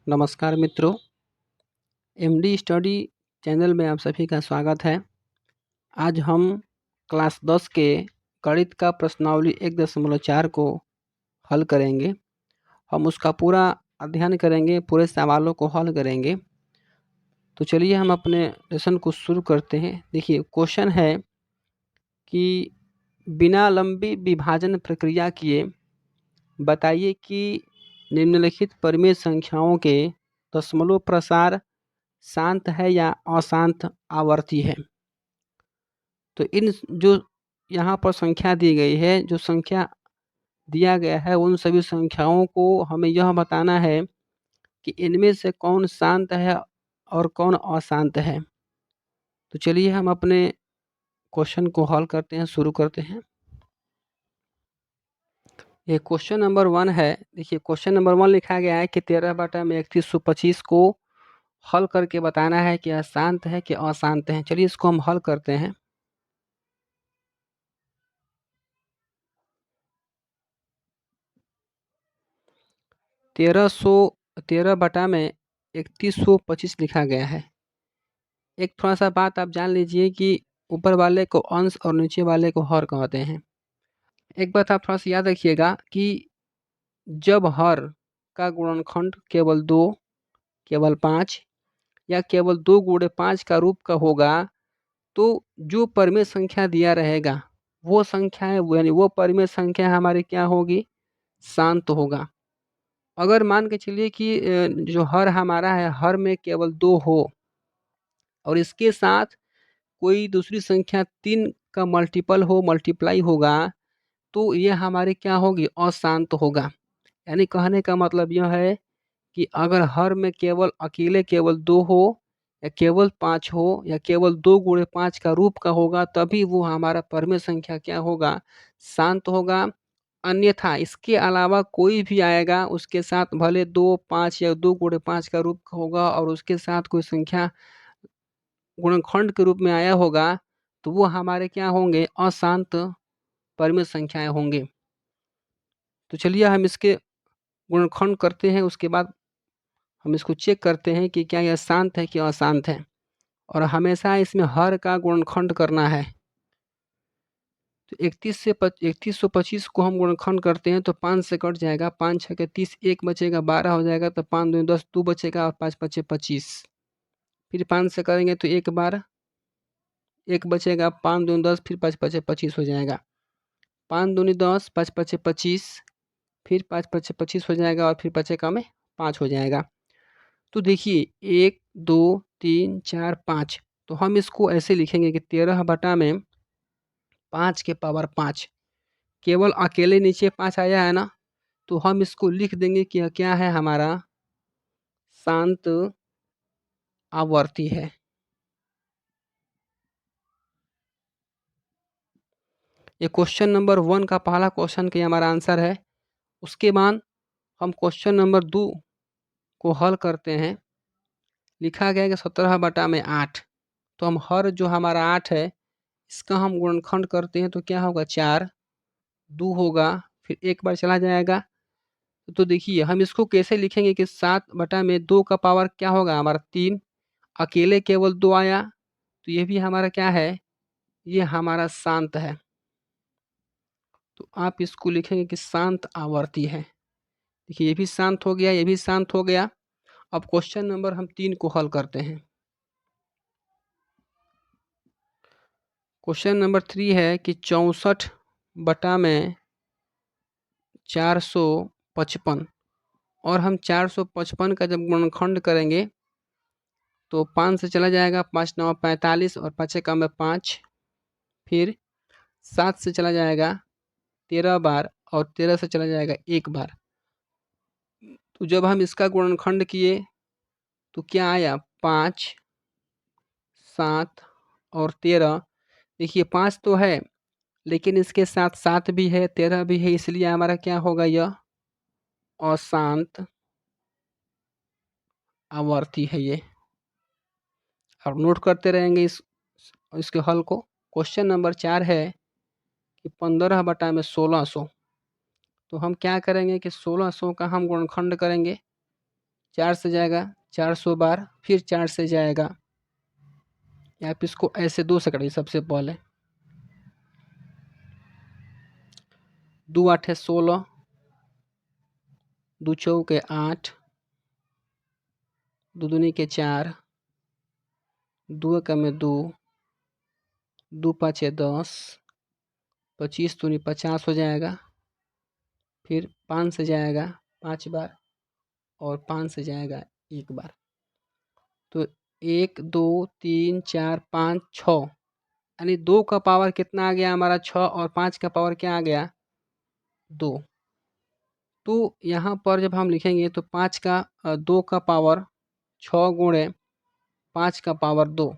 नमस्कार मित्रों, MD study channel में आप सभी का स्वागत है। आज हम क्लास 10 के गणित का प्रश्नावली 1.4 को हल करेंगे। हम उसका पूरा अध्ययन करेंगे, पूरे सवालों को हल करेंगे। तो चलिए हम अपने लेसन को शुरू करते हैं। देखिए, क्वेश्चन है कि बिना लंबी विभाजन प्रक्रिया किए बताइए कि निम्नलिखित परिमेय संख्याओं के दशमलव प्रसार शांत है या अशांत आवर्ती है। तो इन जो यहाँ पर संख्या दी गई है, जो संख्या दिया गया है, उन सभी संख्याओं को हमें यह बताना है कि इनमें से कौन शांत है और कौन अशांत है। तो चलिए हम अपने क्वेश्चन को हल करते हैं, शुरू करते हैं। ये क्वेश्चन नंबर 1 है। देखिए, क्वेश्चन नंबर 1 लिखा गया है कि 13/3125 को हल करके बताना है कि यह शांत है कि अशांत है। चलिए इसको हम हल करते हैं। 13/3125 लिखा गया है। एक थोड़ा सा बात आप जान लीजिए कि ऊपर वाले को अंश और नीचे वाले को हर कहते हैं। एक बात आप थोड़ा सा याद रखिएगा कि जब हर का गुणनखंड केवल 2, केवल 5 या केवल 2 गुणे 5 का रूप का होगा, तो जो परिमेय संख्या दिया रहेगा वो संख्या है, यानी वो परिमेय संख्या हमारी क्या होगी, शांत होगा। अगर मान के चलिए कि जो हर हमारा है, हर में केवल 2 हो और इसके साथ कोई दूसरी संख्या 3 का मल्टीपल हो, मल्टीप्लाई होगा, तो ये हमारी क्या होगी, अशांत होगा। यानी कहने का मतलब यह है कि अगर हर में केवल अकेले केवल 2 हो या केवल 5 हो या केवल 2 गुणे 5 का रूप का होगा, तभी वो हमारा परिमेय संख्या क्या होगा, शांत होगा। अन्यथा इसके अलावा कोई भी आएगा, उसके साथ भले 2, 5 या 2 गुणे 5 का रूप का होगा और उसके साथ कोई संख्या गुणनखंड के रूप में आया होगा, तो वो हमारे क्या होंगे, अशांत परिमेय संख्याएं होंगे। तो चलिए हम इसके गुणनखंड करते हैं, उसके बाद हम इसको चेक करते हैं कि क्या यह शांत है कि अशांत है। और हमेशा इसमें हर का गुणनखंड करना है। तो 3125 को हम गुणनखंड करते हैं तो 5 से कट जाएगा, 5 6 के 30, 1 बचेगा, 12 हो जाएगा, तो 5 दूनी 10, 2 बचेगा और 5 5 25। फिर 5 से करेंगे तो एक बार 1 बचेगा, 5 दूनी 10, फिर 5 5 25 हो जाएगा। 5 दूनी 10, 5 5 25, फिर 5 5 25 हो जाएगा और फिर बचेगा में 5 हो जाएगा। तो देखिए 1 2 3 4 5, तो हम इसको ऐसे लिखेंगे कि 13 बटा में 5 के पावर 5, केवल अकेले नीचे 5 आया है ना, तो हम इसको लिख देंगे कि यह क्या है, हमारा शांत आवर्ती है। ये क्वेश्चन नंबर 1 का पहला क्वेश्चन के हमारा आंसर है। उसके बाद हम क्वेश्चन नंबर 2 को हल करते हैं। लिखा गया है कि 17 बटा में 8, तो हम हर जो हमारा 8 है, इसका हम गुणनखंड करते हैं तो क्या होगा, 4, 2 होगा, फिर एक बार चला जाएगा। तो देखिए हम इसको कैसे लिखेंगे कि 7 बटा में 2 का पावर क्या होगा, हमारा 3, अकेले केवल 2 आया, तो ये भी हमारा क्या है, ये हमारा शांत है। तो आप इसको लिखेंगे कि शांत आवर्ती है। देखिए ये भी शांत हो गया, ये भी शांत हो गया। अब क्वेश्चन नंबर हम 3 को हल करते हैं। क्वेश्चन नंबर 3 है कि 64 बटा में 455, और हम 455 का जब गुणनखंड करेंगे तो 5 से चला जाएगा, 5 9 45 और 5 का में 5, फिर 7 से चला जाएगा 13 बार और 13 से चला जाएगा एक बार। तो जब हम इसका गुणनखंड किए तो क्या आया, 5 7 और 13। देखिए 5 तो है लेकिन इसके साथ 7 भी है, 13 भी है, इसलिए हमारा क्या होगा, यह अशांत आवर्ती है ये। अब नोट करते रहेंगे इसके हल को। क्वेश्चन नंबर 4 है कि 15 बटा में 1600, तो हम क्या करेंगे कि 1600 का हम गुणनखंड करेंगे 4 से जाएगा 400 बार, फिर 4 से जाएगा। आप इसको ऐसे 2 से करिए सबसे पहले। 2 आठे 16, 2 चौके 8, 2 दूनी के 4, 2 एकम 2, 2 पाँचे 10, 25 दूनी 50 हो जाएगा। फिर 5 से जाएगा 5 बार और 5 से जाएगा 1 बार। तो 1 2 3 4 5 6, यानी 2 का पावर कितना आ गया हमारा 6 और 5 का पावर क्या आ गया 2। तो यहाँ पर जब हम लिखेंगे तो 5 का 2 का पावर 6 गुणे 5 का पावर 2।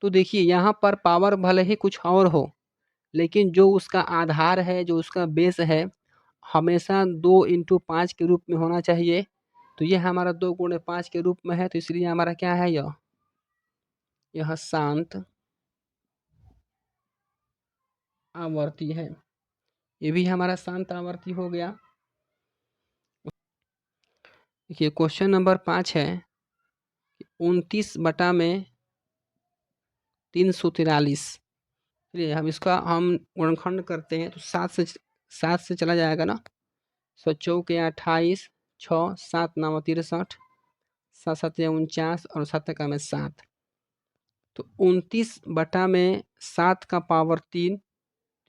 तो देखिए यहाँ पर पावर भले ही कुछ और हो, लेकिन जो उसका आधार है, जो उसका बेस है, हमेशा 2 इंटू 5 के रूप में होना चाहिए। तो यह हमारा 2 गुणे 5 के रूप में है, तो इसलिए हमारा क्या है यह शांत आवर्ती है। ये भी हमारा शांत आवर्ती हो गया। देखिए क्वेश्चन नंबर 5 है 29 बटा में 343। चलिए हम इसका गुणनखंड करते हैं तो 7 से चला जाएगा ना। 7 चौके 28, 6 7 9 63, 7 7 49 और 7 का में 7। तो 29 बटा में 7 का पावर 3,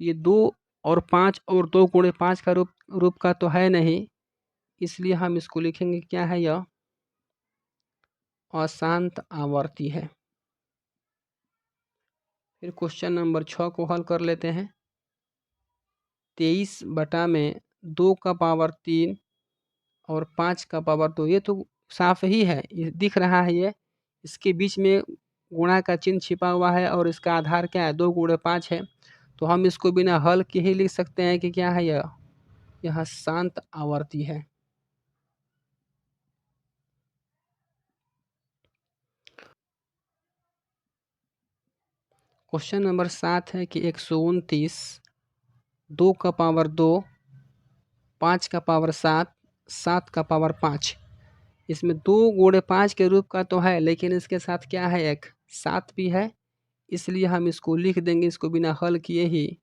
ये 2 और 5 और 2 गुणे 5 का रूप का तो है नहीं, इसलिए हम इसको लिखेंगे क्या है यह अशांत आवर्ती है। फिर क्वेश्चन नंबर 6 को हल कर लेते हैं। 23 बटा में 2 का पावर 3 और 5 का पावर 2, ये तो साफ ही है, ये दिख रहा है। ये इसके बीच में गुणा का चिन्ह छिपा हुआ है और इसका आधार क्या है 2 गुणे 5 है। तो हम इसको बिना हल के ही लिख सकते हैं कि क्या है यह शांत आवर्ती है। क्वेश्चन नंबर 7 है कि 129 2 का पावर 2, 5 का पावर 7, 7 का पावर 5। इसमें 2 गुणे 5 के रूप का तो है, लेकिन इसके साथ क्या है एक 7 भी है, इसलिए हम इसको लिख देंगे इसको बिना हल किए ही,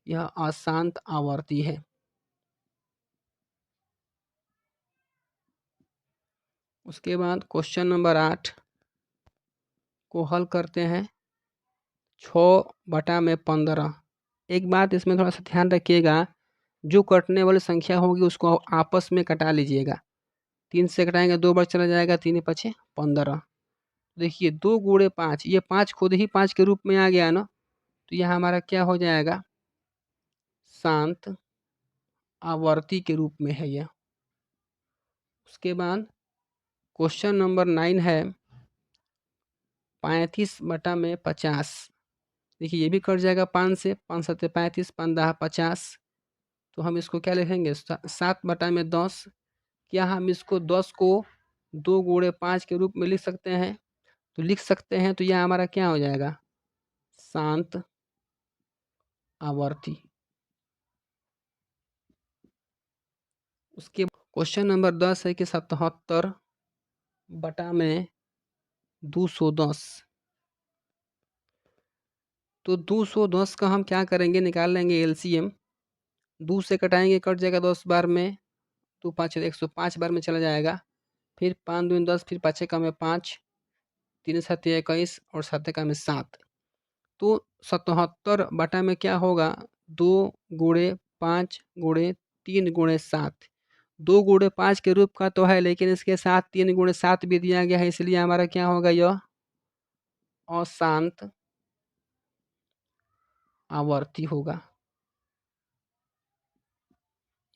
यह अशांत आवर्ती है। उसके बाद क्वेश्चन नंबर 8 को हल करते हैं। 6 बटा में 15। एक बात इसमें थोड़ा सा ध्यान रखिएगा, जो कटने वाली संख्या होगी उसको आपस में कटा लीजिएगा। 3 से कटाएंगे 2 बार चला जाएगा, 3 पचे 15। देखिए 2 गुणे 5, ये 5 खुद ही 5 के रूप में आ गया ना, तो यह हमारा क्या हो जाएगा शांत आवर्ती के रूप में है यह। उसके बाद क्वेश्चन नंबर 9 है 35 बटा में 50। देखिए ये भी कट जाएगा 5 से, 5 सत्ते 35, 5 दहा 50। तो हम इसको क्या लिखेंगे 7 बटा में 10। क्या हम इसको 10 को 2 गुणे 5 के रूप में लिख सकते हैं? तो लिख सकते हैं, तो यह हमारा क्या हो जाएगा शांत आवर्ती। उसके क्वेश्चन नंबर 10 है कि 77 बटा में 210। तो 210 का हम क्या करेंगे निकाल लेंगे एलसीएम। 2 से कटाएंगे कट जाएगा 10 बार में, 2 5 105 बार में चला जाएगा। फिर 5 दूनी 10, फिर 5 का में 5, 3 7 21 और 7 का में 7। तो 77 बटा में क्या होगा 2 गुणे 5 गुणे 3 गुणे 7। 2 गुणे 5 के रूप का तो है, लेकिन इसके साथ 3 गुणे 7 भी दिया गया है, इसलिए हमारा क्या होगा यह अशांत आवर्ती होगा।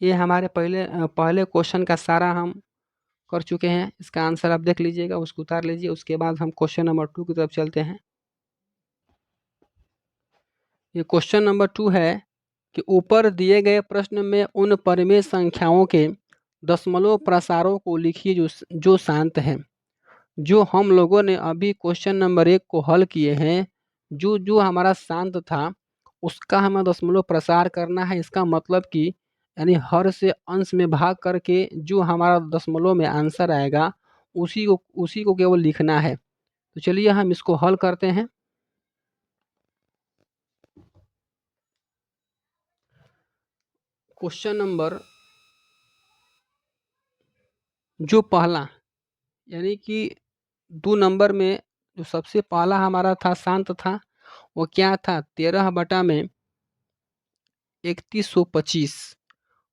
ये हमारे पहले क्वेश्चन का सारा हम कर चुके हैं। इसका आंसर आप देख लीजिएगा, उसको उतार लीजिए। उसके बाद हम क्वेश्चन नंबर 2 की तरफ चलते हैं। ये क्वेश्चन नंबर 2 है कि ऊपर दिए गए प्रश्न में उन परिमेय संख्याओं के दशमलव प्रसारों को लिखिए जो शांत हैं। जो हम लोगों ने अभी क्वेश्चन नंबर 1 को हल किए हैं, जो जो हमारा शांत था उसका हमें दशमलव प्रसार करना है। इसका मतलब कि यानी हर से अंश में भाग करके जो हमारा दशमलव में आंसर आएगा उसी को केवल लिखना है। तो चलिए हम इसको हल करते हैं। क्वेश्चन नंबर जो पहला यानी कि 2 नंबर में जो सबसे पहला हमारा था शांत था, वो क्या था 13 बटा में 3125।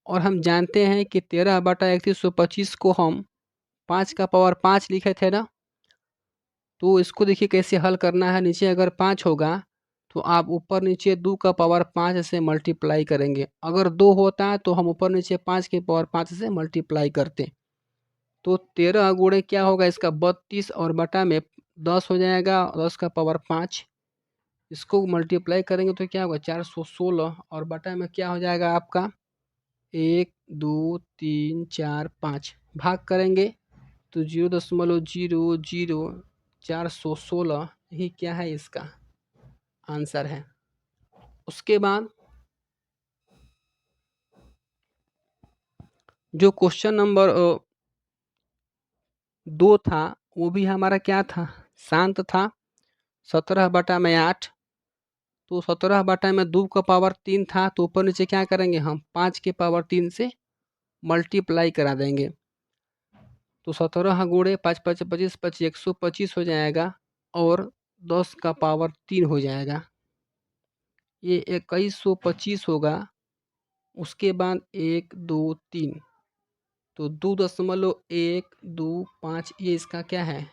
और हम जानते हैं कि 13 बटा 3125 को हम 5 का पावर 5 लिखे थे ना। तो इसको देखिए कैसे हल करना है। नीचे अगर 5 होगा तो आप ऊपर नीचे 2 का पावर 5 से मल्टीप्लाई करेंगे। अगर 2 होता है तो हम ऊपर नीचे 5 के पावर 5 से मल्टीप्लाई करते। तो 13 गुणे क्या होगा इसका 32 और बटा में 10 हो जाएगा, 10 का पावर 5। इसको मल्टीप्लाई करेंगे तो क्या होगा 416 और बटा में क्या हो जाएगा आपका 1 2 3 4 5। भाग करेंगे तो 0.00416 ही क्या है इसका आंसर है। उसके बाद जो क्वेश्चन नंबर 2 था वो भी हमारा क्या था शांत था। 17 बटा में 8। तो 17 बटा में 2 का पावर 3 था तो ऊपर नीचे क्या करेंगे हम 5 के पावर 3 से मल्टीप्लाई करा देंगे। तो 17 गुणे 5 5 25 25 125 हो जाएगा और 10 का पावर 3 हो जाएगा। ये 2125 होगा। उसके बाद 1 2 3 तो 2.125 ये इसका क्या है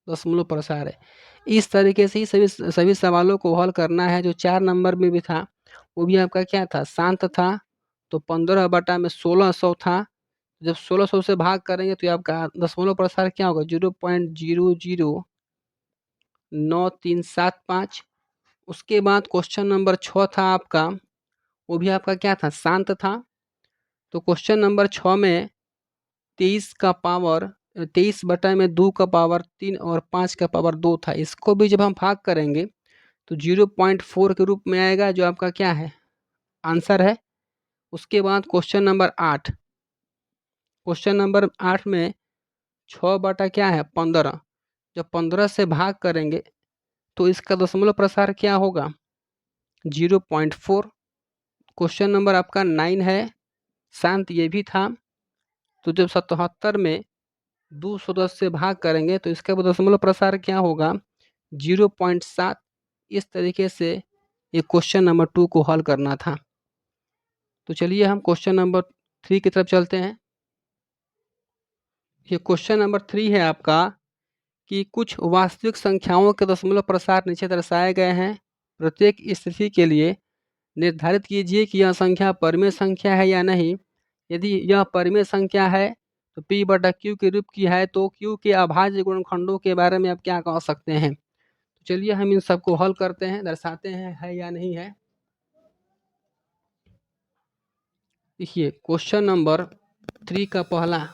दशमलव प्रसार है। इस तरीके से ही सभी सभी सवालों को हल करना है। जो 4 नंबर में भी था वो भी आपका क्या था शांत था। तो 15 बटा में 1600 था। जब 1600 से भाग करेंगे तो आपका दशमलव प्रसार क्या होगा 0.009375। उसके बाद क्वेश्चन नंबर 6 था आपका, वो भी आपका क्या था शांत था। तो क्वेश्चन नंबर 6 में 23 बटा में 2 का पावर 3 और 5 का पावर 2 था। इसको भी जब हम भाग करेंगे तो 0.4 के रूप में आएगा जो आपका क्या है आंसर है। उसके बाद क्वेश्चन नंबर 8। क्वेश्चन नंबर 8 में 6 बटा क्या है 15। जब 15 से भाग करेंगे तो इसका दशमलव प्रसार क्या होगा 0.4। क्वेश्चन नंबर आपका 9 है, शांत ये भी था। तो जब 77 में 210 से भाग करेंगे तो इसका दशमलव प्रसार क्या होगा 0.7। इस तरीके से ये क्वेश्चन नंबर 2 को हल करना था। तो चलिए हम क्वेश्चन नंबर 3 की तरफ चलते हैं। ये क्वेश्चन नंबर 3 है आपका कि कुछ वास्तविक संख्याओं के दशमलव प्रसार नीचे दर्शाए गए हैं। प्रत्येक स्थिति के लिए निर्धारित कीजिए कि यह संख्या परिमेय संख्या है या नहीं। यदि यह परिमेय संख्या है तो p बटा q के रूप की है तो q के अभाज्य गुणनखंडों के बारे में आप क्या कह सकते हैं। तो चलिए हम इन सबको हल करते हैं, दर्शाते हैं है या नहीं है। देखिए क्वेश्चन नंबर 3 का पहला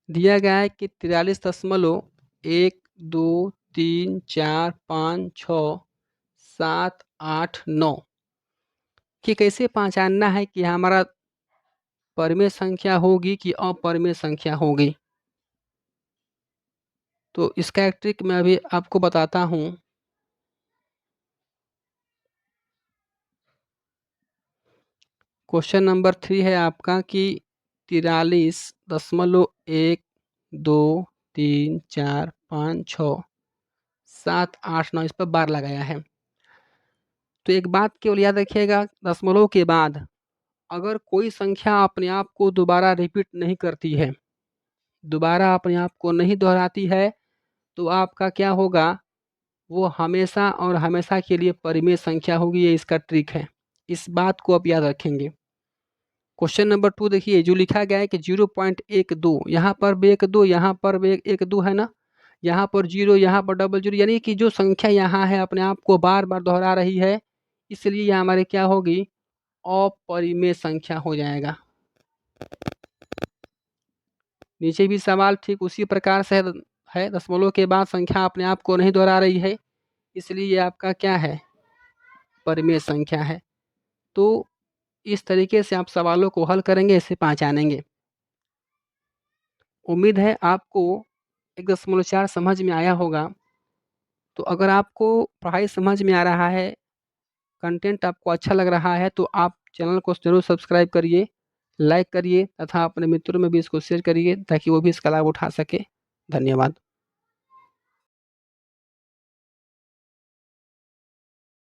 दिया गया है कि 43.1 2 3 4 5 6 7 8 9 कि कैसे पहचानना है कि हमारा परिमेय संख्या होगी कि अपरिमेय संख्या होगी। तो इसका एक ट्रिक मैं अभी आपको बताता हूँ। क्वेश्चन नंबर 3 है आपका कि 43.1 2 3 4 5 6 7 8 9 इस पर बार लगाया है। तो एक बात केवल याद रखिएगा दशमलव के बाद अगर कोई संख्या अपने आप को दोबारा रिपीट नहीं करती है, दोबारा अपने आप को नहीं दोहराती है, तो आपका क्या होगा वो हमेशा और हमेशा के लिए परिमेय संख्या होगी। ये इसका ट्रिक है, इस बात को आप याद रखेंगे। क्वेश्चन नंबर 2 देखिए जो लिखा गया है कि 0.12 यहाँ पर भी 1 2 यहाँ पर भी 1 2 है ना, यहाँ पर 0 यहाँ पर डबल 0 यानी कि जो संख्या यहाँ है अपने आप को बार बार दोहरा रही है, इसलिए यह हमारे क्या होगी अपरिमेय संख्या हो जाएगा। नीचे भी सवाल ठीक उसी प्रकार से है। दशमलव के बाद संख्या अपने आप को नहीं दोहरा रही है, इसलिए ये आपका क्या है परिमेय संख्या है। तो इस तरीके से आप सवालों को हल करेंगे, इसे पहचानेंगे। उम्मीद है आपको 1.4 समझ में आया होगा। तो अगर आपको पढ़ाई समझ में आ रहा है, कंटेंट आपको अच्छा लग रहा है, तो आप चैनल को ज़रूर सब्सक्राइब करिए, लाइक करिए तथा अपने मित्रों में भी इसको शेयर करिए ताकि वो भी इसका लाभ उठा सके। धन्यवाद।